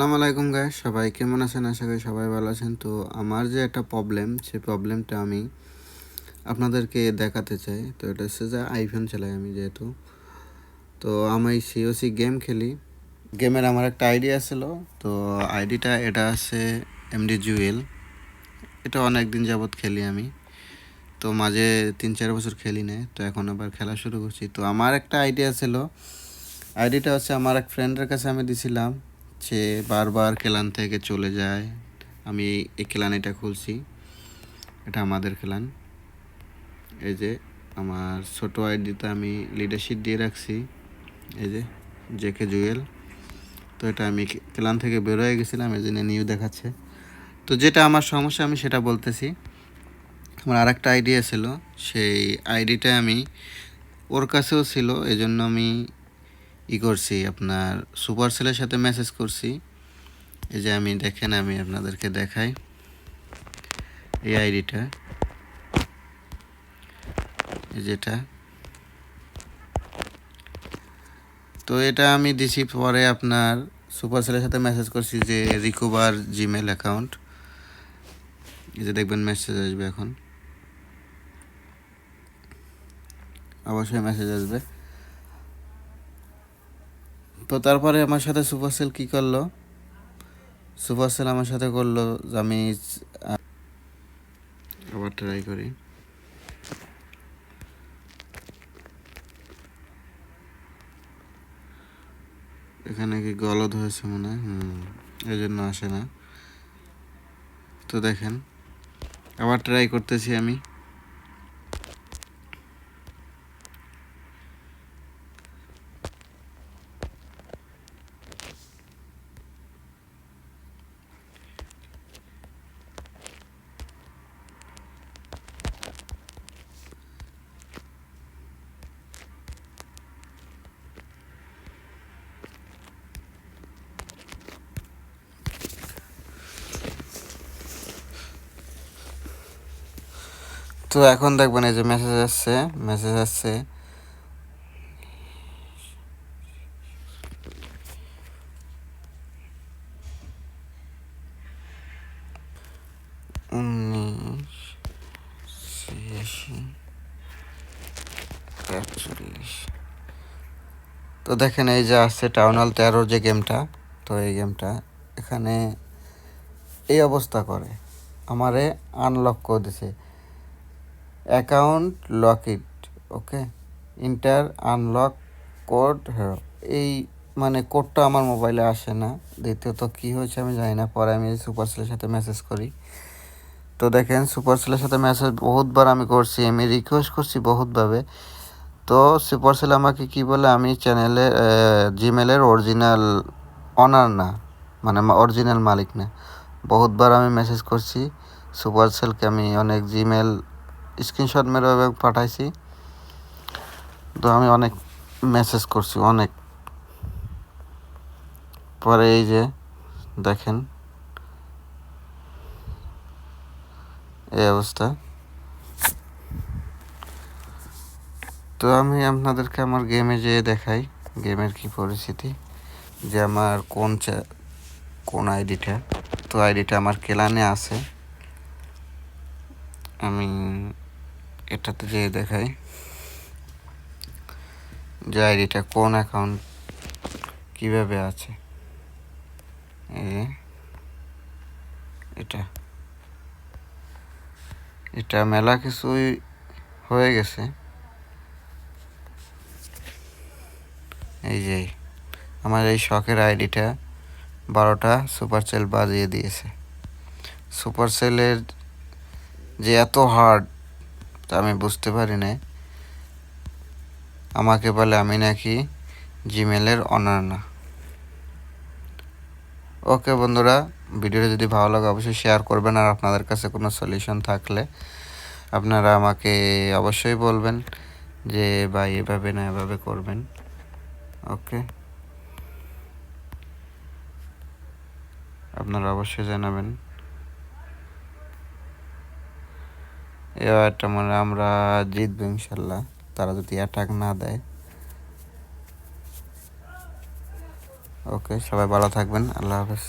আসসালামু আলাইকুম গাইস, সবাই কেমন আছেন? আশা করি সবাই ভালো আছেন। তো আমার যে একটা প্রবলেম, সেই প্রবলেমটা আমি আপনাদেরকে দেখাতে চাই। তো এটা হচ্ছে যে আইফোন চালাই আমি যেহেতু, তো আমি সিওসি গেম খেলি। গেমের আমার একটা আইডি ছিল, তো আইডিটা এটা আছে এমডি জুয়েল। এটা অনেক দিন যাবৎ খেলি আমি, তো মাঝে 3-4 বছর খেলি না, তো এখন আবার খেলা শুরু করছি। তো আমার একটা আইডিয়া ছিল, আইডিটা হচ্ছে আমার এক ফ্রেন্ডের কাছে আমি দিছিলাম। সে বারবার খেলান থেকে চলে যায়। আমি এই খেলানিটা খুলছি, এটা আমাদের খেলান। এই যে আমার ছোট আইডিতে আমি লিডারশিপ দিয়ে রাখছি, এই যে জেকে জুয়েল। তো এটা আমি খেলান থেকে বের হয়ে গেছিলাম, এই জন্য নিউ দেখাচ্ছে। তো যেটা আমার সমস্যা আমি সেটা বলতেছি। আমার আরেকটা আইডিয়া ছিল, সেই আইডিটা আমি ওর কাছেও ছিল, এই জন্য আমি করছি আপনার সুপার সেলের সাথে মেসেজ করছি। এই যে আমি দেখেন, আমি আপনাদেরকে দেখাই এই আইডিটা, যেটা তো এটা আমি দিছি। পরে আপনার সুপার সেলের সাথে মেসেজ করছি যে রিকভার জিমেল অ্যাকাউন্ট। এই যে দেখবেন মেসেজ আসবে, এখন অবশ্যই মেসেজ আসবে। তো তারপরে আমার সাথে সুপার সেল কী করলো, সুপার সেল আমার সাথে করলো যে আমি আবার ট্রাই করি। এখানে কি গলদ হয়েছে মনে হয়, এই জন্য আসে না। তো দেখেন, আবার ট্রাই করতেছি আমি। তো এখন দেখবেন এই যে মেসেজ আসছে, মেসেজ আসছে উনিশ 41। তো দেখেন এই যে আসছে টাউন হল 13 যে গেমটা। তো এই গেমটা এখানে এই অবস্থা করে, আমারে আনলক করে দিছে। অ্যাকাউন্ট লক ইট, ওকে, ইন্টার আনলক কোড হেরো। এই মানে কোডটা আমার মোবাইলে আসে না। দ্বিতীয়ত কী হয়েছে আমি জানি না। পরে আমি সুপারসেলের সাথে মেসেজ করি। তো দেখেন সুপারসেলের সাথে মেসেজ বহুতবার আমি করছি, আমি রিকোয়েস্ট করছি বহুতভাবে। তো সুপারসেল আমাকে কি বলে, আমি চ্যানেলের জিমেলের অরিজিনাল অনার না, মানে অরিজিনাল মালিক না। বহুতবার আমি মেসেজ করছি সুপারসেলকে, আমি অনেক জিমেল স্ক্রিনশট মেরে পাঠাইছি। তো আমি অনেক মেসেজ করছি অনেক। পরে এই যে দেখেন এই অবস্থা। তো আমি আপনাদেরকে আমার গেমে যেয়ে দেখাই গেমের কি পরিস্থিতি, যে আমার কোন আইডিটা। তো আইডিটা আমার কেলানে আছে, আমি এটাতে যেয়ে দেখাই যে আইডিটা কোন অ্যাকাউন্ট কীভাবে আছে। এটা এটা মেলা কিছুই হয়ে গেছে। এই যে আমার এই শখের আইডিটা 12টা সুপার সেল বাজিয়ে দিয়েছে। সুপার সেলের যে এত হার্ড তা আমি বুঝতে পারি না। আমাকে বলে আমি নাকি জিমেলের অনার না। ওকে বন্ধুরা, ভিডিওটা যদি ভালো লাগে অবশ্যই শেয়ার করবেন। আর আপনাদের কাছে কোনো সলিউশন থাকলে আপনারা আমাকে অবশ্যই বলবেন যে ভাই এভাবে না এভাবে করবেন। ওকে, আপনারা অবশ্যই জানাবেন। এবারটা মানে আমরা জিতবো ইনশাল্লাহ, তারা যদি অ্যাটাক না দেয়। ওকে, সবাই ভালো থাকবেন, আল্লাহ হাফেজ।